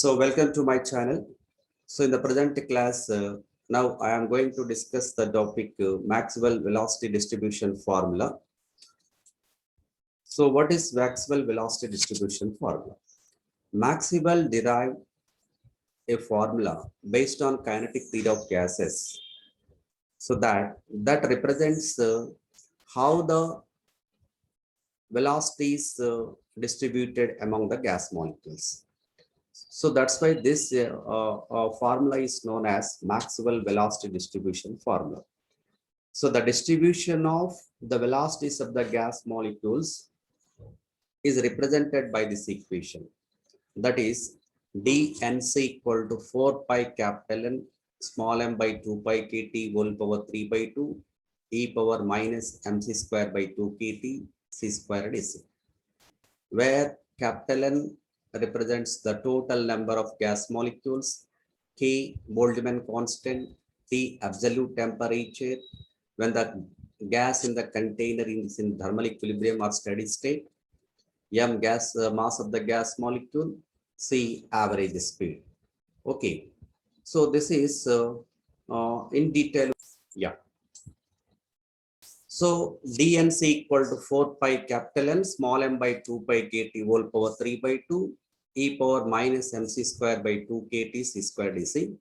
So welcome to my channel. So in the present class, now I am going to discuss the topic Maxwell velocity distribution formula. So what is Maxwell velocity distribution formula? Maxwell derived a formula based on kinetic theory of gases. So that represents how the velocity is distributed among the gas molecules. So that's why this formula is known as Maxwell velocity distribution formula. So the distribution of the velocities of the gas molecules is represented by this equation. That is dNc equal to 4 pi capital N small m by 2 pi kt whole power 3 by 2 e power minus mc square by 2 kt c square dc, where capital N represents the total number of gas molecules, K Boltzmann constant, T absolute temperature when the gas in the container is in thermal equilibrium or steady state, M gas mass of the gas molecule, C average speed. Okay, so this is in detail. Yeah. So dNc equal to 4 pi capital N small m by 2 pi kt whole power 3 by 2 e power minus mc square by 2 kt c square dc.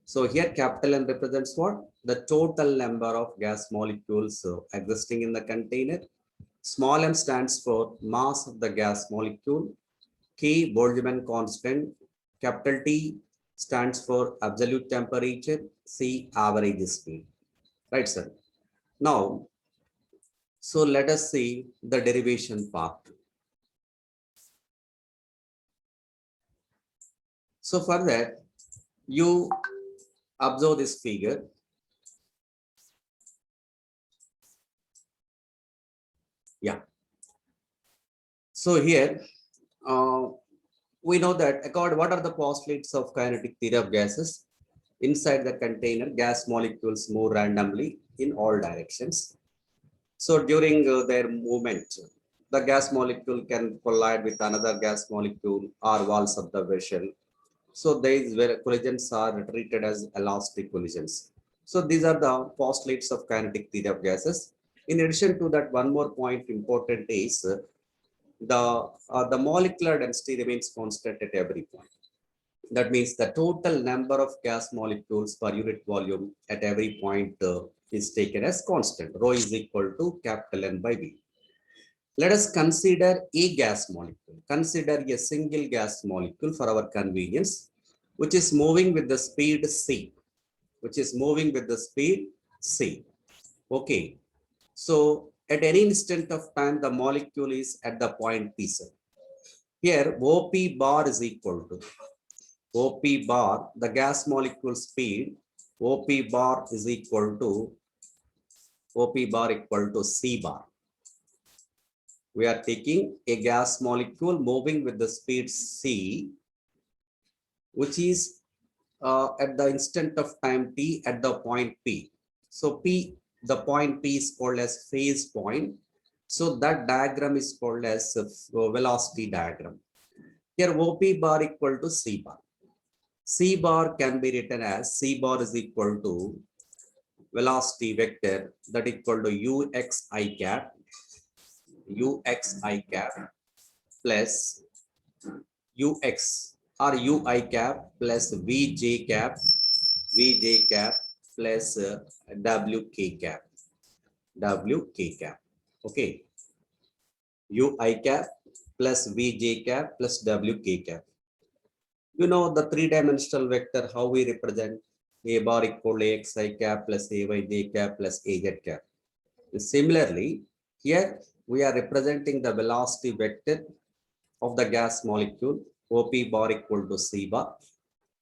So here capital N represents what? The total number of gas molecules existing in the container. Small m stands for mass of the gas molecule. K Boltzmann constant. Capital T stands for absolute temperature. C average speed. Right, sir? Now, so let us see the derivation part. So for that, you observe this figure. Yeah. So here, we know that what are the postulates of kinetic theory of gases? Inside the container, gas molecules move randomly in all directions. So during their movement, the gas molecule can collide with another gas molecule or walls of the vessel. So these collisions are treated as elastic collisions. So these are the postulates of kinetic theory of gases. In addition to that, one more point important is the molecular density remains constant at every point. That means the total number of gas molecules per unit volume at every point is taken as constant. Rho is equal to capital N by V. Let us consider a gas molecule. Consider a single gas molecule for our convenience, which is moving with the speed c. Which is moving with the speed c. Okay. So at any instant of time, the molecule is at the point P. Here, OP bar is equal to OP bar, the gas molecule speed, OP bar is equal to C bar. We are taking a gas molecule moving with the speed c, which is at the instant of time t at the point P. So P, the point P is called as phase point. So that diagram is called as velocity diagram. Here OP bar equal to C bar. C bar can be written as C bar is equal to velocity vector that equal to UXI cap plus UX or UI cap plus VJ cap plus WK cap. Okay. UI cap plus VJ cap plus WK cap. You know the three-dimensional vector, how we represent A bar equal to AXI cap plus AYJ cap plus AZ cap. Similarly, here we are representing the velocity vector of the gas molecule, OP bar equal to C bar,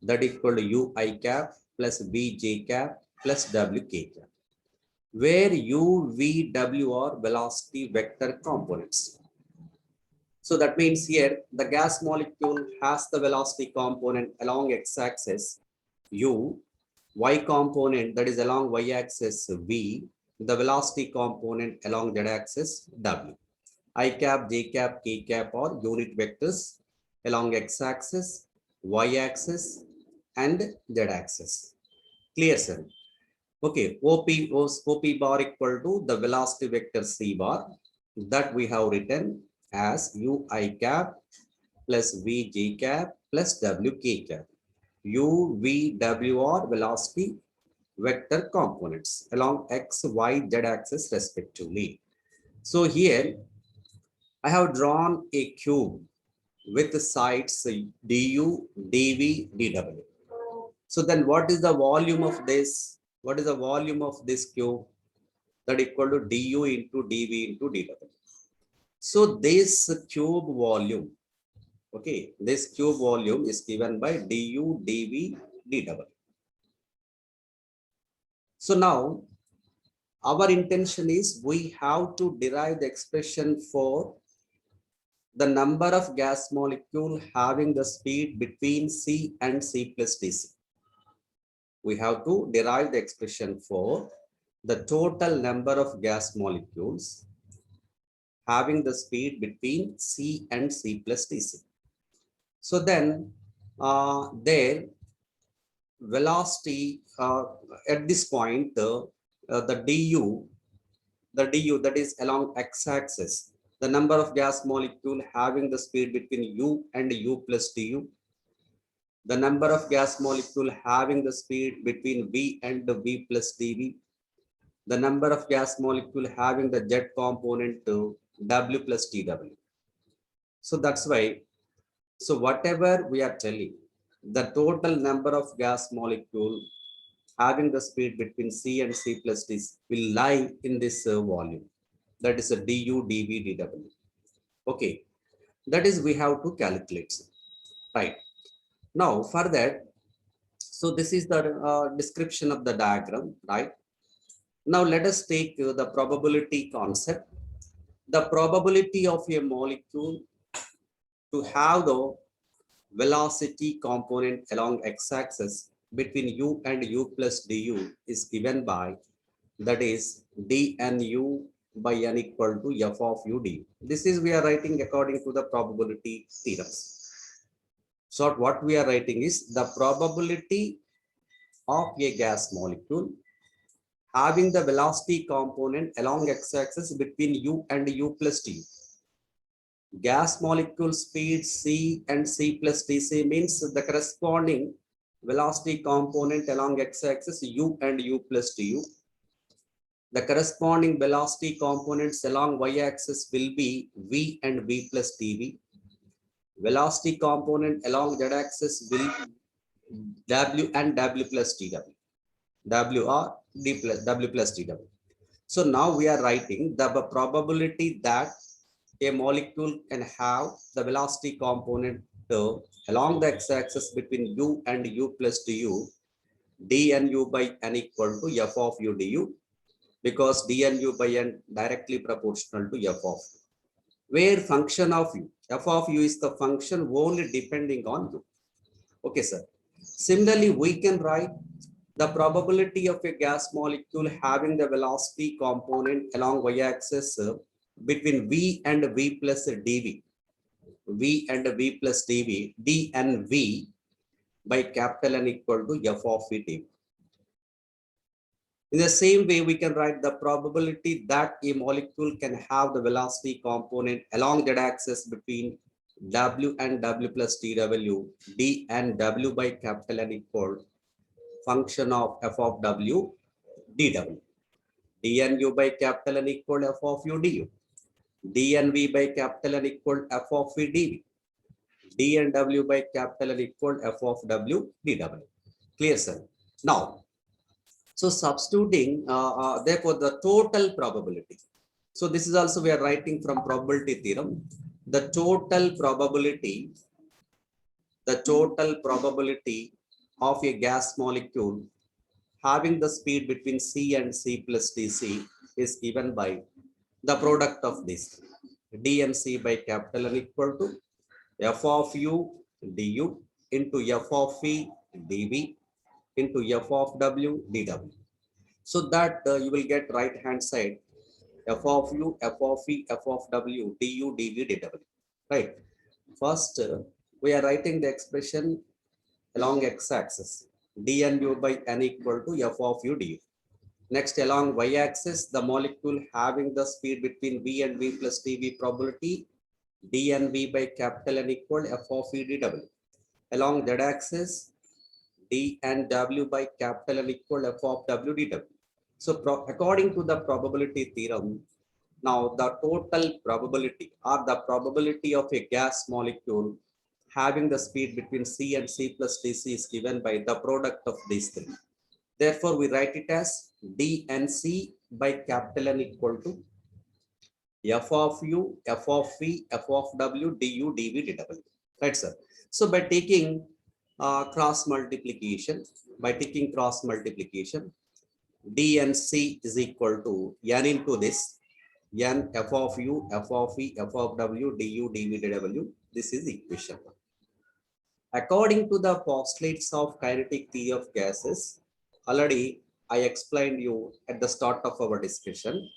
that equal to UI cap plus VJ cap plus WK cap, where U, V, W are velocity vector components. So that means here the gas molecule has the velocity component along x-axis U, y component that is along y-axis V, the velocity component along z-axis W. I cap, J cap, K cap are unit vectors along x-axis. y-axis and z-axis. Clear, sir? Okay, OP bar equal to the velocity vector c bar that we have written as ui cap plus vg cap plus wk cap. U, V, W are velocity vector components along x, y, z axis respectively. So here I have drawn a cube with the sides du, dv, dw. So then what is the volume of this? What is the volume of this cube? That equal to du into dv into dw. So this cube volume, okay, this cube volume is given by du, dv, dw. So now our intention is we have to derive the expression for the number of gas molecule having the speed between c and c plus dc. We have to derive the expression for the total number of gas molecules having the speed between c and c plus dc. So then there velocity at this point the du that is along x-axis, the number of gas molecule having the speed between u and u plus du, the number of gas molecule having the speed between v and v plus dv, the number of gas molecule having the jet component to w plus tw. So that's why, so whatever we are telling, the total number of gas molecule having the speed between c and c plus d will lie in this volume. That is a du, dv, dw. Okay, that is we have to calculate, right? Now for that, so this is the description of the diagram, right? Now let us take the probability concept. The probability of a molecule to have the velocity component along x-axis between u and u plus du is given by, that is dnu by n equal to f of u du. This is we are writing according to the probability theorems. So what we are writing is the probability of a gas molecule having the velocity component along x-axis between u and u plus du. Gas molecule speed c and c plus dc means the corresponding velocity component along x-axis u and u plus du. The corresponding velocity components along y-axis will be v and v plus dv. Velocity component along z-axis will w and w plus dw. W or d plus w plus dw. So now we are writing the probability that a molecule can have the velocity component along the x-axis between u and u plus du, dnu by n equal to f of u du, because dnu by n directly proportional to f of u, where function of u, f of u is the function only depending on u. Okay, sir. Similarly, we can write the probability of a gas molecule having the velocity component along y-axis between v and v plus dv, v and v plus dv, d and v by capital N equal to f of v dv. In the same way, we can write the probability that a molecule can have the velocity component along that axis between w and w plus tw, d and w by capital N equal function of f of w dw, dnu by capital N equal f of u du, dnv by capital N equal f of v dv, dnw by capital N equal f of w dw. Clear, sir? Now, so substituting, therefore, the total probability. So this is also we are writing from probability theorem. The total probability of a gas molecule having the speed between c and c plus dc is given by the product of this dmc by capital N equal to f of u du into f of v dv into f of w dw. So that you will get right hand side f of u, f of v, f of w, du, dv, dw. Right. First, we are writing the expression along x-axis, dnu by n equal to f of u du. Next, along y-axis, the molecule having the speed between v and v plus dv probability, dnv by capital N equal f of v dw. Along z-axis, dnw by capital N equal f of w dw. So according to the probability theorem, now the total probability or the probability of a gas molecule having the speed between c and c plus dc is given by the product of these three. Therefore, we write it as dnc by capital N equal to f of u, f of v, f of w, du, dv, dw. Right, sir. So by taking cross multiplication, dnc is equal to n into this n f of u, f of v, f of w, du, dv, dw. This is equation 1. According to the postulates of kinetic theory of gases, already I explained you at the start of our discussion,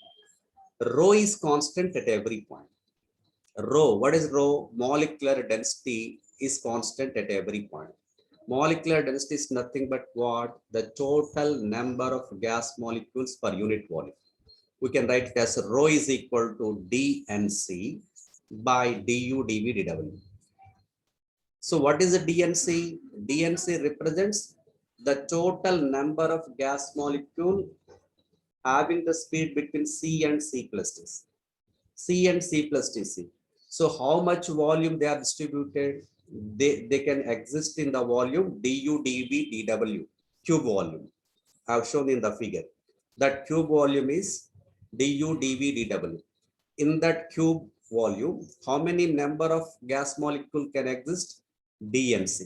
rho is constant at every point. Rho, what is rho? Molecular density is constant at every point. Molecular density is nothing but what? The total number of gas molecules per unit volume. We can write it as rho is equal to dnc by du, dv, dw. So what is the dnc? Dnc represents the total number of gas molecule having the speed between c and c plus dc. C and C plus dc. So how much volume they are distributed? They can exist in the volume du, dv, dw, cube volume. I have shown in the figure. That cube volume is du, dv, dw. In that cube volume, how many number of gas molecule can exist? dnc.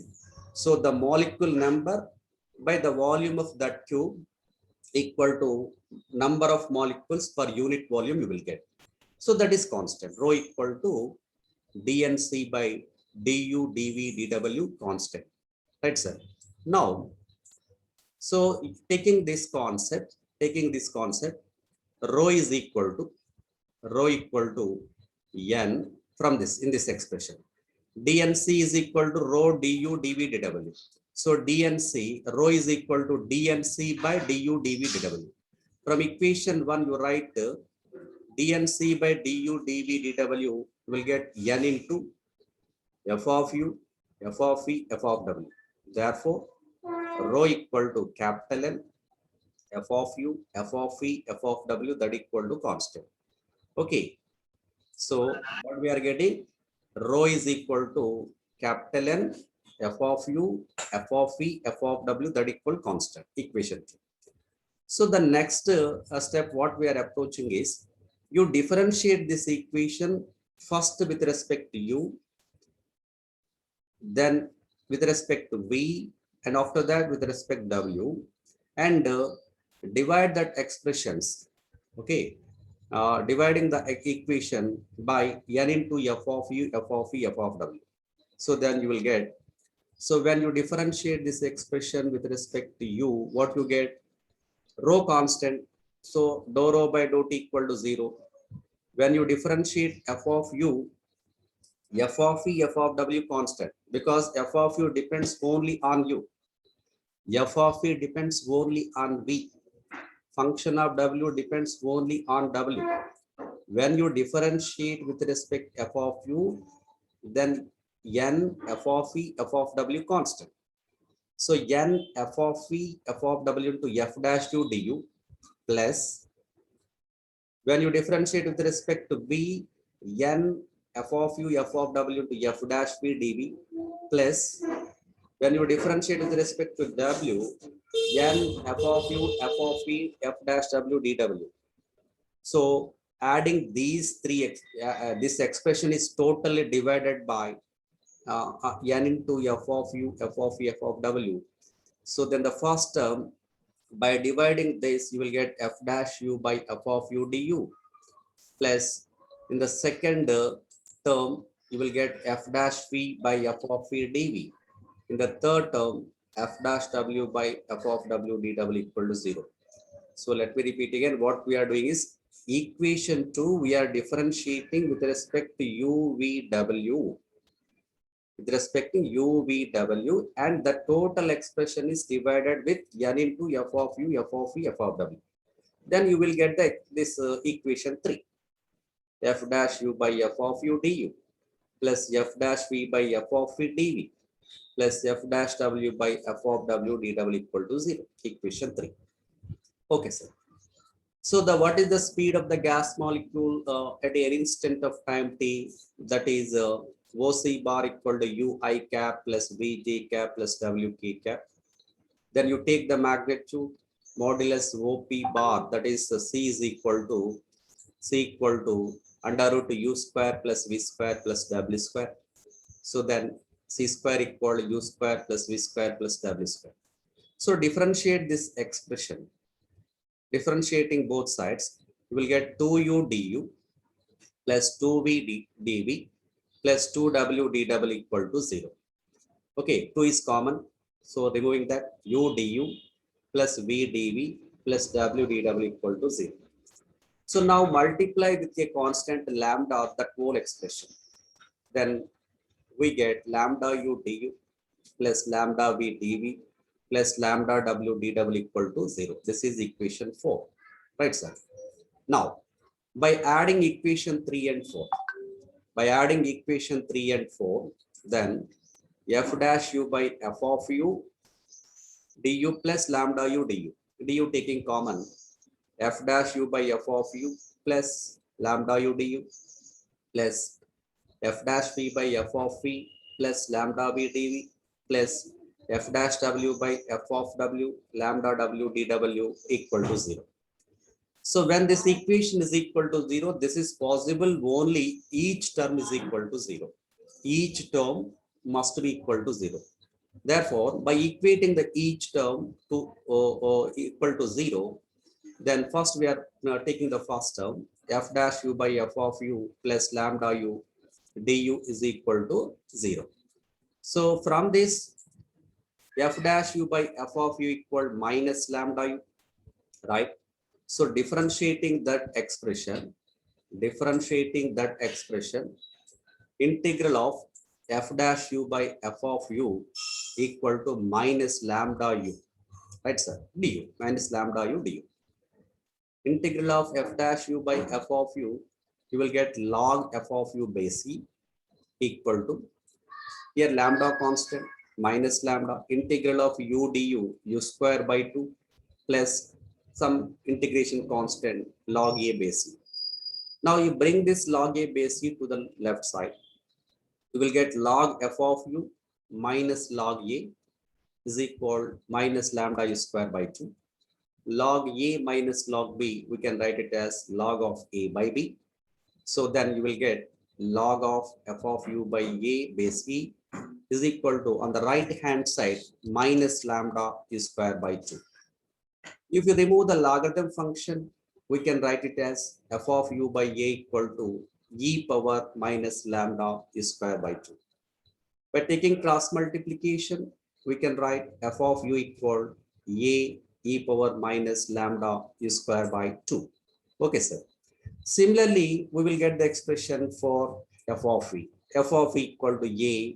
So the molecule number by the volume of that cube equal to number of molecules per unit volume you will get. So that is constant. Rho equal to dnc by du, dv, dw constant. Right, sir. Now, so taking this concept, rho is equal to n from this in this expression. dnc is equal to rho du, dv, dw. So dnc, rho is equal to dnc by du, dv, dw. From equation 1, you write dnc by du, dv, dw will get n into f of u, f of v, f of w. Therefore, rho equal to capital N, f of u, f of v, f of w, that equal to constant. Okay. So what we are getting? Rho is equal to capital N, f of u, f of v, f of w, that equal constant. Equation 2. So the next step what we are approaching is, you differentiate this equation first with respect to u, then with respect to v, and after that with respect to w, and divide that expressions. Okay, dividing the equation by n into f of u, f of v, f of w. So then you will get, so when you differentiate this expression with respect to u, what you get? Rho constant. So dou rho by dou t equal to 0. When you differentiate f of u, f of v, f of w constant, because f of u depends only on u. F of v depends only on v. Function of w depends only on w. When you differentiate with respect f of u, then n f of v, f of w constant. So n f of v, f of w into f dash u du plus, when you differentiate with respect to v, n f of u, f of w into f dash v dv plus, when you differentiate with respect to w, n f of u, f of v, f dash w dw. So adding these three, this expression is totally divided by n into f of u, f of v, f of w. So then the first term, by dividing this, you will get f dash u by f of u du plus, in the second term, you will get f dash v by f of v dv. In the third term, f dash w by f of w dw equal to 0. So let me repeat again. What we are doing is, equation 2, we are differentiating with respect to u, v, w. with respect to u, v, w, and the total expression is divided with n into f of u, f of v, f of w. Then you will get this equation 3. F dash u by f of u du plus f dash v by f of v dv plus f dash w by f of w dw equal to 0. Equation 3. Okay, sir. So what is the speed of the gas molecule at an instant of time t? That is OC bar equal to ui cap plus vj cap plus wk cap. Then you take the magnitude modulus OP bar, that is c is equal to under root u square plus v square plus w square. So then c square equal to u square plus v square plus w square. So differentiate this expression. Differentiating both sides, you will get 2u du plus 2v dv plus 2w dw equal to 0. Okay, 2 is common. So removing that, u du plus v dv plus w dw equal to 0. So now multiply with a constant lambda of that whole expression. Then we get lambda u du plus lambda v dv plus lambda w dw equal to 0. This is equation 4. Right, sir? Now, by adding equation 3 and 4, then f dash u by f of u du plus lambda u du taking common, f dash u by f of u plus lambda u du plus f dash v by f of v plus lambda v dv plus f dash w by f of w lambda w dw equal to 0. So when this equation is equal to 0, this is possible only each term is equal to 0. Each term must be equal to 0. Therefore, by equating the each term to equal to 0, then first we are taking the first term, f dash u by f of u plus lambda u du is equal to 0. So from this, f dash u by f of u equal minus lambda u, right? So differentiating that expression, integral of f dash u by f of u equal to minus lambda u, right, sir? Du, minus lambda u du. Integral of f dash u by f of u, you will get log f of u base e equal to, here lambda constant minus lambda, integral of u du, u square by 2 plus some integration constant log a base e. Now you bring this log a base e to the left side. You will get log f of u minus log a is equal minus lambda u square by 2. Log a minus log b, we can write it as log of a by b. So then you will get log of f of u by a base e is equal to, on the right hand side, minus lambda u square by 2. If you remove the logarithm function, we can write it as f of u by a equal to e power minus lambda u square by 2. By taking cross multiplication, we can write f of u equal a e power minus lambda u square by 2. Okay, sir. Similarly, we will get the expression for f of v. F of v equal to a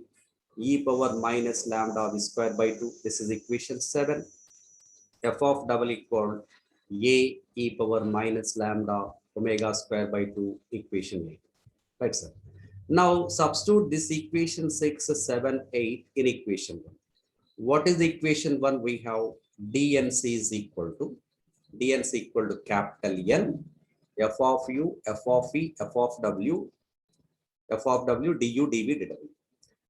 e power minus lambda v square by 2. This is equation 7. F of double equal a e power minus lambda omega square by 2, equation 8. Right, sir. Now substitute this equation 6, 7, 8 in equation 1. What is the equation 1? We have dnc is equal to capital N, f of u, f of v, f of w du dv dw.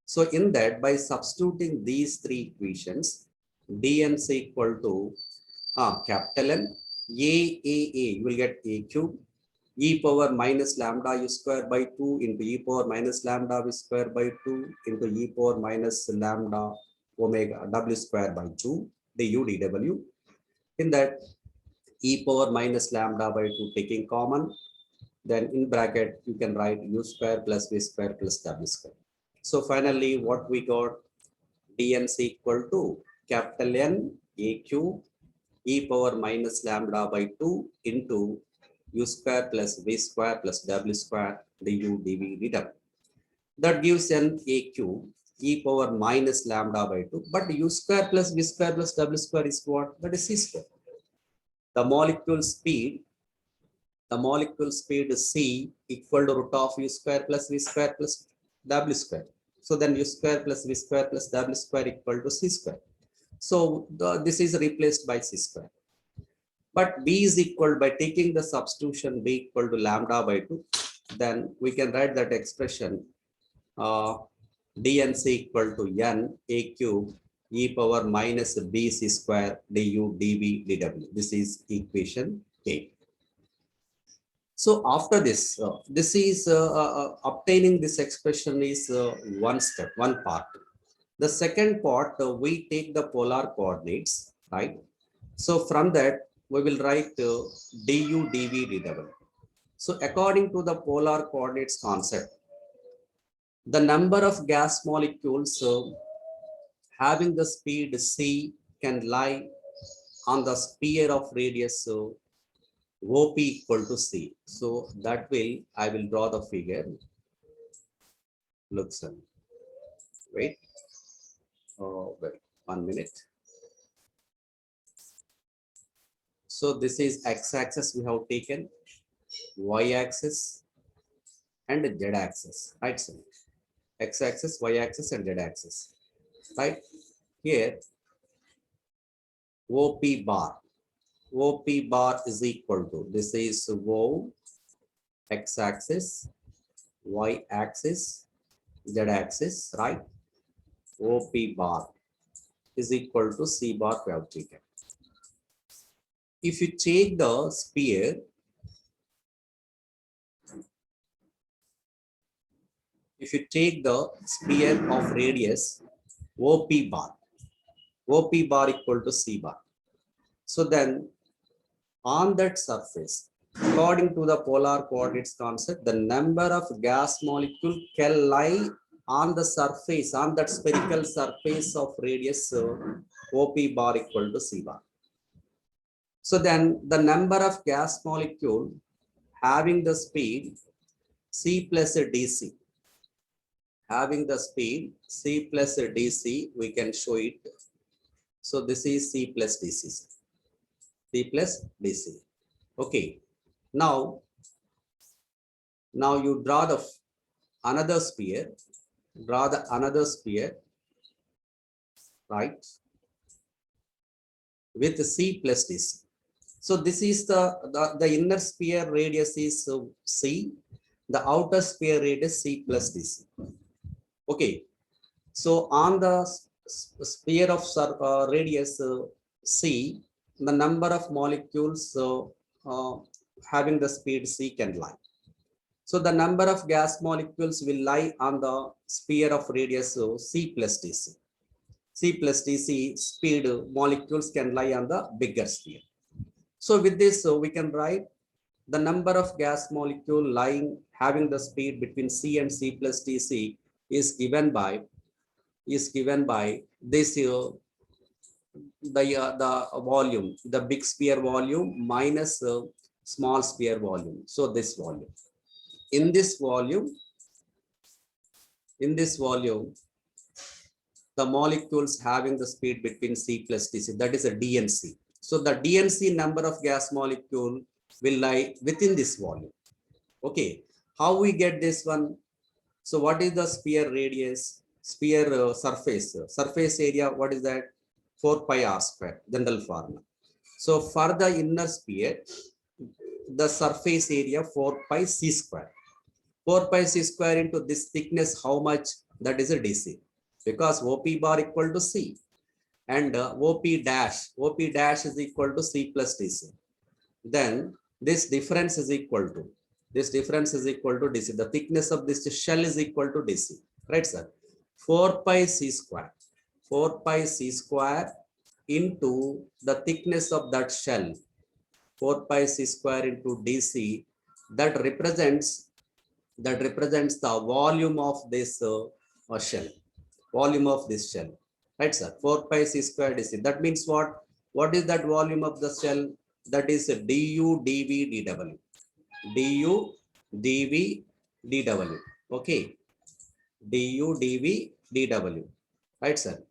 So in that, by substituting these three equations, dnc equal to capital N, a, you will get a cube, e power minus lambda u square by 2 into e power minus lambda v square by 2 into e power minus lambda omega w square by 2 du dw. In that, e power minus lambda by 2 taking common, then in bracket you can write u square plus v square plus w square. So finally what we got, dnc equal to capital N a cube e power minus lambda by 2 into u square plus v square plus w square du dv dw. That gives n a cube. e power minus lambda by 2. But u square plus v square plus w square is what? That is c square. The molecule speed is c equal to root of u square plus v square plus w square. So then u square plus v square plus w square equal to c square. So this is replaced by c square. But b is equal, by taking the substitution b equal to lambda by 2, then we can write that expression dnc equal to n a cube e power minus bc square du dv dw. This is equation A. So after this, this is obtaining this expression is one step, one part. The second part, we take the polar coordinates, right? So from that, we will write du dv dw. So according to the polar coordinates concept, the number of gas molecules having the speed c can lie on the sphere of radius OP equal to C. So that will, I will draw the figure. Looks, wait. Oh, wait, 1 minute. So this is x-axis we have taken, y-axis and z-axis, right? So x-axis, y-axis and z-axis, right? Here, OP bar. OP bar is equal to, this is O, x-axis, y-axis, z-axis, right? OP bar is equal to C bar we have taken. If you take the sphere, of radius OP bar equal to C bar. So then on that surface, according to the polar coordinates concept, the number of gas molecule can lie on the surface, on that spherical surface of radius OP bar equal to C bar. So then the number of gas molecule having the speed C plus dc, having the speed C plus dc, we can show it. So this is C plus dc. Okay. Now you draw the another sphere, right, with C plus dc. So this is the inner sphere radius is C, the outer sphere radius C plus dc. Okay. So on the sphere of radius C, the number of molecules having the speed C can lie. So the number of gas molecules will lie on the sphere of radius C plus dc. C plus dc speed molecules can lie on the bigger sphere. So with this, we can write the number of gas molecule lying having the speed between C and C plus dc is given by this the volume, the big sphere volume minus small sphere volume. So this volume. In this volume, the molecules having the speed between C plus dc, that is a DNC. So the DNC number of gas molecule will lie within this volume. Okay, how we get this one? So what is the sphere radius? Sphere surface area, what is that? 4 pi r square, general formula. So for the inner sphere, the surface area 4 pi c square. 4 pi c square into this thickness, how much? That is a dc, because OP bar equal to C and OP dash is equal to C plus dc. Then this difference is equal to dc. The thickness of this shell is equal to dc, right sir? 4 pi c square into the thickness of that shell, 4 pi c square into dc, that represents the volume of this shell, right sir? 4 pi c square dc. That means what is that volume of the shell? That is du dv dw. Okay, du dv dW, right, sir?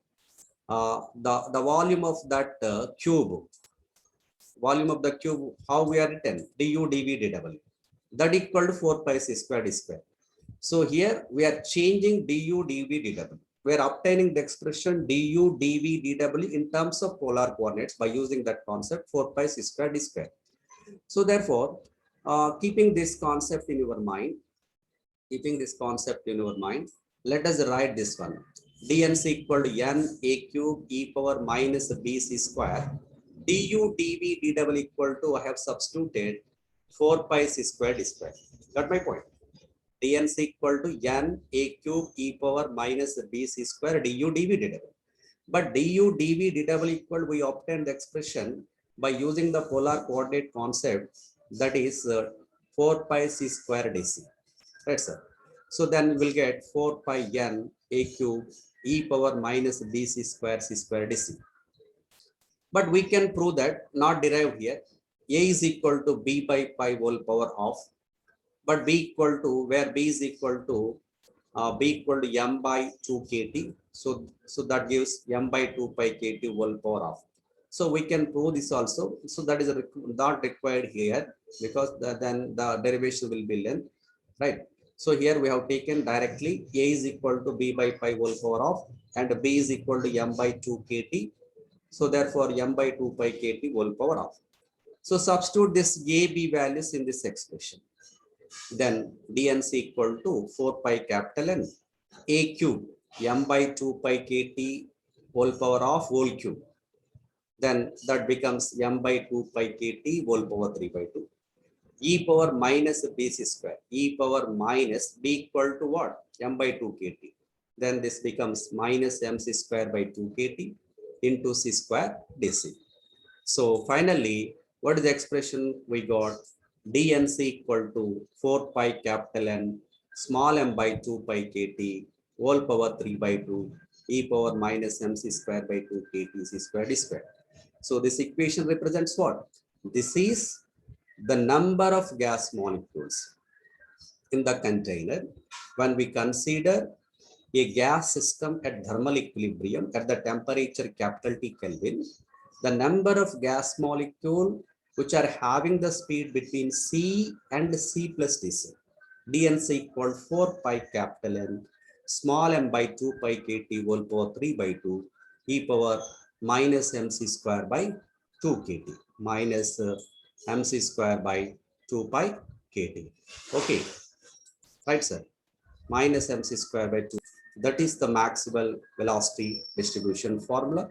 The volume of that cube, volume of the cube, how we are written, du dv dw, that equal to 4 pi c square d square. So here we are changing du dv dw. We are obtaining the expression du dv dw in terms of polar coordinates by using that concept 4 pi c square d square. So therefore, keeping this concept in your mind, let us write this one. dnc equal to n a cube e power minus bc square. du dv dw equal to, I have substituted 4 pi c square d square. Got my point? dnc equal to n a cube e power minus bc square du dv dw. But du dv dw equal, we obtain the expression by using the polar coordinate concept, that is 4 pi c square dc. Right, sir? So then we'll get 4 pi n a cube e power minus bc square c square dc. But we can prove that, not derived here, a is equal to b by pi whole power of, but b equal to, where b is equal to b equal to m by 2 kt. So that gives m by 2 pi kt whole power of. So we can prove this also. So that is not required here, because then the derivation will be length, right? So here we have taken directly a is equal to b by pi whole power of, and b is equal to m by 2 kt. So therefore m by 2 pi kt whole power of. So substitute this a b values in this expression. Then dnc equal to 4 pi capital N a cube m by 2 pi kt whole power of whole cube. Then that becomes m by 2 pi kt whole power 3 by 2 e power minus bc square, e power minus b equal to what, m by 2 kt. Then this becomes minus mc square by 2 kt into c square dc. So finally, what is the expression we got? dnc equal to 4 pi capital N small m by 2 pi kt whole power 3 by 2 e power minus mc square by 2 kt c square d square. So this equation represents what? This is the number of gas molecules in the container when we consider a gas system at thermal equilibrium at the temperature capital T Kelvin. The number of gas molecule which are having the speed between C and C plus DC. dnc equal 4 pi capital N small m by 2 pi kt whole power 3 by 2 e power minus mc square by 2 kt minus mc square by 2 pi kt. Okay, right, sir? Minus mc square by 2. That is the Maxwell velocity distribution formula.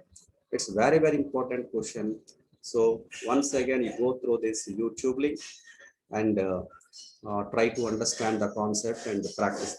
It's very, very important question. So once again, you go through this YouTube link and try to understand the concept and practice.